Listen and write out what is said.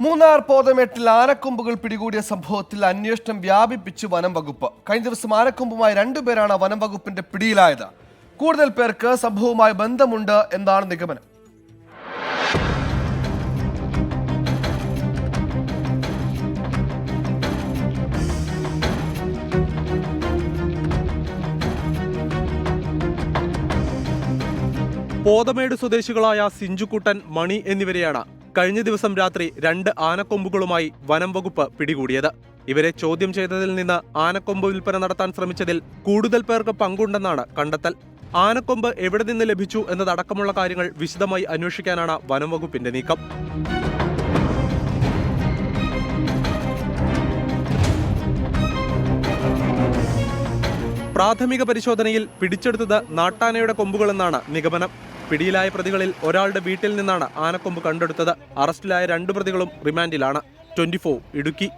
മൂന്നാർ പോതമേട്ടിൽ ആനക്കൊമ്പുകൾ പിടികൂടിയ സംഭവത്തിൽ അന്വേഷണം വ്യാപിപ്പിച്ച് വനം വകുപ്പ്. കഴിഞ്ഞ ദിവസം ആനക്കൊമ്പുമായി 2 പേരാണ് വനം വകുപ്പിന്റെ പിടിയിലായത്. കൂടുതൽ പേർക്ക് സംഭവവുമായി ബന്ധമുണ്ട് എന്നാണ് നിഗമനം. പോതമേട് സ്വദേശികളായ സിഞ്ചുക്കുട്ടൻ, മണി എന്നിവരെയാണ് കഴിഞ്ഞ ദിവസം രാത്രി 2 ആനക്കൊമ്പുകളുമായി വനം വകുപ്പ് പിടികൂടിയത്. ഇവരെ ചോദ്യം ചെയ്തതിൽ നിന്ന് ആനക്കൊമ്പ് വിൽപ്പന നടത്താൻ ശ്രമിച്ചതിൽ കൂടുതൽ പേർക്ക് പങ്കുണ്ടെന്നാണ് കണ്ടെത്തൽ. ആനക്കൊമ്പ് എവിടെ നിന്ന് ലഭിച്ചു എന്നതടക്കമുള്ള കാര്യങ്ങൾ വിശദമായി അന്വേഷിക്കാനാണ് വനം വകുപ്പിന്റെ നീക്കം. പ്രാഥമിക പരിശോധനയിൽ പിടിച്ചെടുത്തത് നാട്ടാനയുടെ കൊമ്പുകളെന്നാണ് നിഗമനം. പിടിയിലായ പ്രതികളിൽ ഒരാളുടെ വീട്ടിൽ നിന്നാണ് ആനക്കൊമ്പ് കണ്ടെടുത്തത്. അറസ്റ്റിലായ 2 പ്രതികളും റിമാൻഡിലാണ്. 24 ഇടുക്കി.